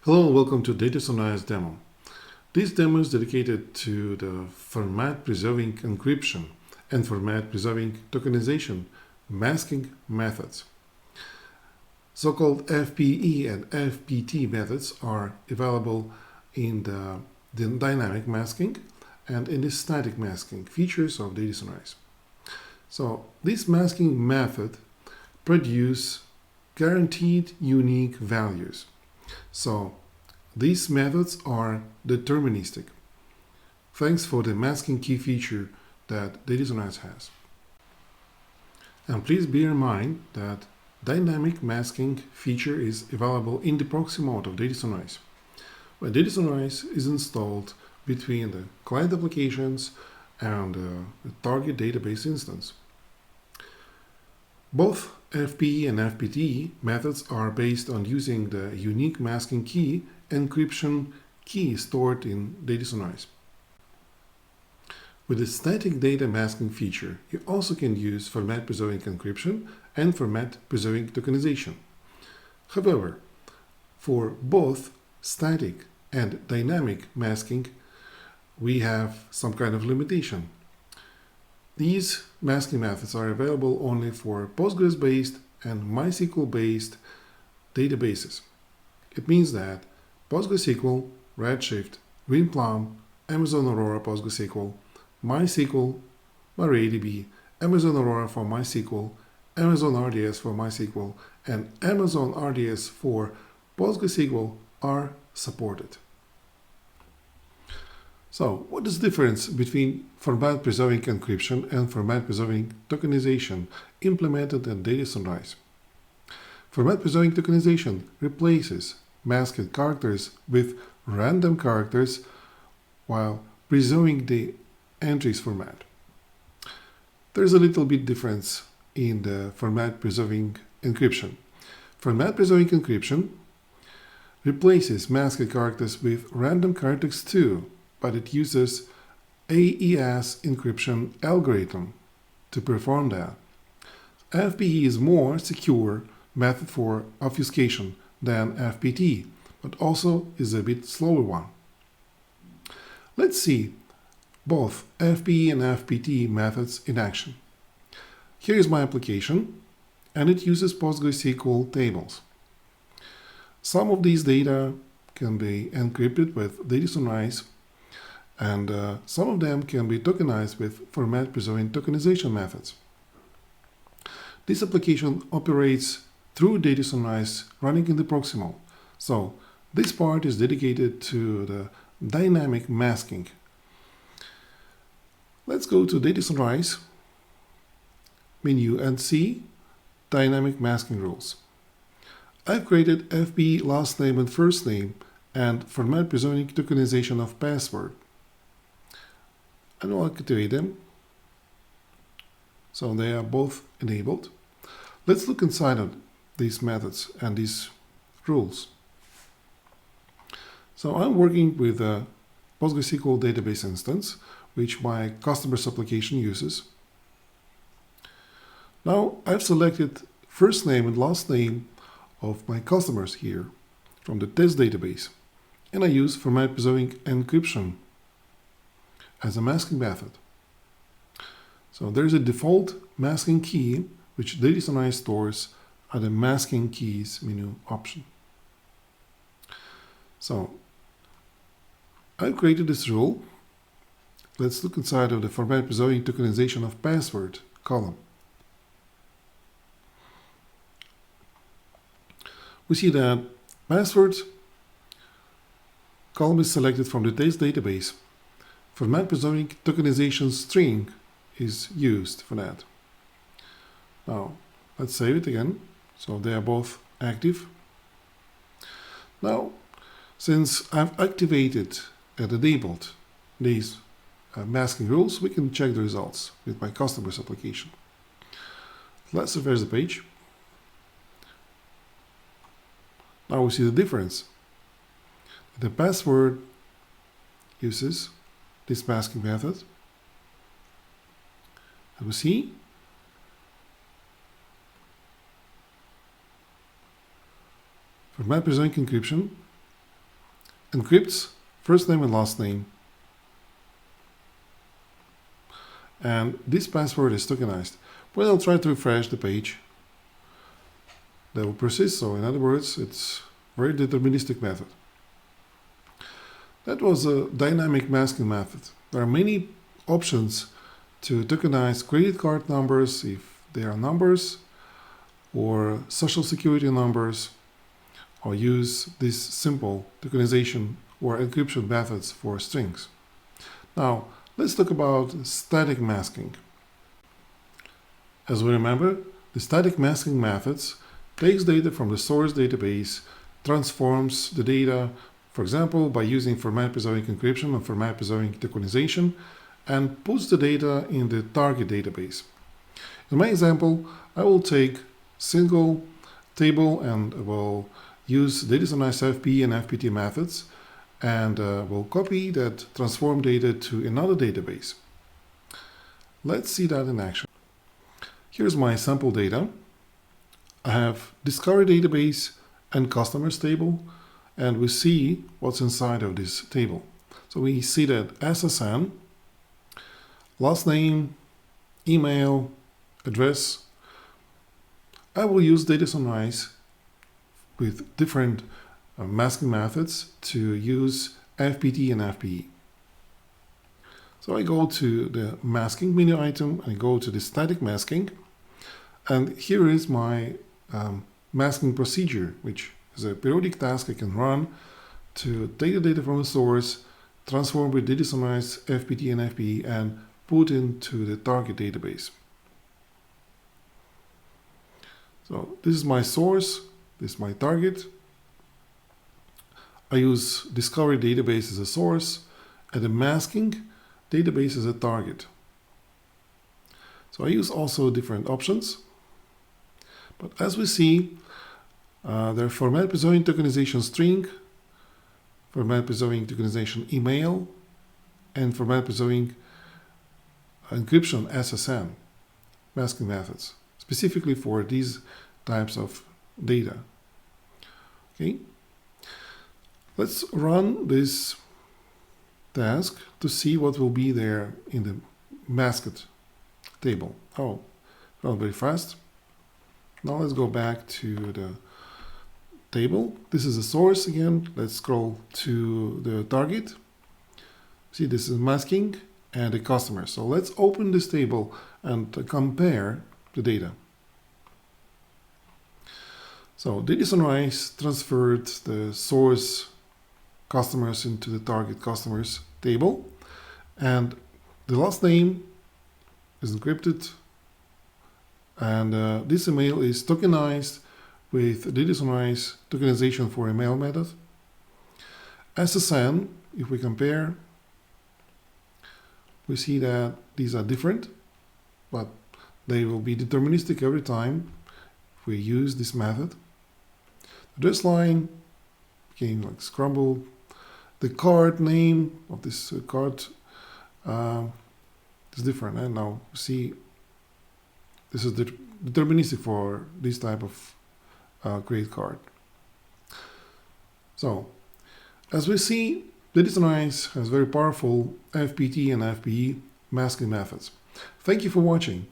Hello and welcome to Data Sunrise demo. This demo is dedicated to the format-preserving encryption and format-preserving tokenization masking methods. So-called FPE and FPT methods are available in the dynamic masking and in the static masking features of Data Sunrise. So this masking method produces guaranteed unique values. So these methods are deterministic, thanks for the masking key feature that Data Sunrise has. And please bear in mind that dynamic masking feature is available in the proxy mode of Data Sunrise, when Data Sunrise is installed between the client applications and the target database instance. Both FPE and FPT methods are based on using the unique masking key encryption key stored in Data Sunrise. With the static data masking feature, you also can use format-preserving encryption and format-preserving tokenization. However, for both static and dynamic masking, we have some kind of limitation. These masking methods are available only for Postgres-based and MySQL-based databases. It means that PostgreSQL, Redshift, GreenPlum, Amazon Aurora PostgreSQL, MySQL, MariaDB, Amazon Aurora for MySQL, Amazon RDS for MySQL, and Amazon RDS for PostgreSQL are supported. So, what is the difference between format-preserving encryption and format-preserving tokenization implemented in Data Sunrise? Format-preserving tokenization replaces masked characters with random characters while preserving the entries format. There's a little bit difference in the format-preserving encryption. Format-preserving encryption replaces masked characters with random characters too, but it uses AES encryption algorithm to perform that. FPE is more secure method for obfuscation than FPT, but also is a bit slower one. Let's see both FPE and FPT methods in action. Here is my application, and it uses PostgreSQL tables. Some of these data can be encrypted with Data Sunrise, and some of them can be tokenized with format-preserving tokenization methods. This application operates through Data Sunrise running in the proxy mode. So this part is dedicated to the dynamic masking. Let's go to Data Sunrise menu and see dynamic masking rules. I've created FPE last name and first name and format-preserving tokenization of password. And I'll activate them. So they are both enabled. Let's look inside of these methods and these rules. So I'm working with a PostgreSQL database instance, which my customer's application uses. Now I've selected first name and last name of my customers here from the test database, and I use format-preserving encryption as a masking method. So there's a default masking key which Data Sunrise stores at the masking keys menu option. So I've created this rule. Let's look inside of the format-preserving tokenization of password column. We see that password column is selected from the test database. Format-preserving tokenization string is used for that. Now, let's save it again. So they are both active. Now, since I've activated and enabled these masking rules, we can check the results with my customer's application. Let's refresh the page. Now we see the difference. The password uses this masking method. And we see format-preserving encryption encrypts first name and last name, and this password is tokenized. When I'll try to refresh the page, that will persist. So in other words, it's a very deterministic method. That was a dynamic masking method. There are many options to tokenize credit card numbers if they are numbers, or social security numbers, or use this simple tokenization or encryption methods for strings. Now, let's talk about static masking. As we remember, the static masking methods takes data from the source database, transforms the data, for example, by using format-preserving encryption or format-preserving tokenization, and puts the data in the target database. In my example, I will take single table and will use data-synchronized FPE and FPT methods, and will copy that transform data to another database. Let's see that in action. Here's my sample data. I have discovery database and customers table, and we see what's inside of this table. So we see that SSN, last name, email, address. I will use data sunrise with different masking methods to use FPT and FPE. So I go to the masking menu item, I go to the static masking, and here is my masking procedure, which is a periodic task I can run to take the data from the source, transform with data sunrise FPT and FPE, and put into the target database. So this is my source, this is my target. I use discovery database as a source and the masking database as a target. So I use also different options. But as we see, there are format-preserving tokenization string, format-preserving tokenization email, and format-preserving encryption SSN masking methods, specifically for these types of data. Okay, let's run this task to see what will be there in the masked table. Oh, run very fast. Now let's go back to the table. This is the source again. Let's scroll to the target. See, this is masking and the customer. So let's open this table and compare the data. So data sunrise transferred the source customers into the target customers table, and the last name is encrypted, and this email is tokenized with data sunrise tokenization for email method. SSN, if we compare, we see that these are different, but they will be deterministic every time if we use this method. The address line became like scrambled. The card name of this card is different, and now see this is deterministic for this type of credit card. So as we see, data sunrise has very powerful FPT and FPE masking methods. Thank you for watching.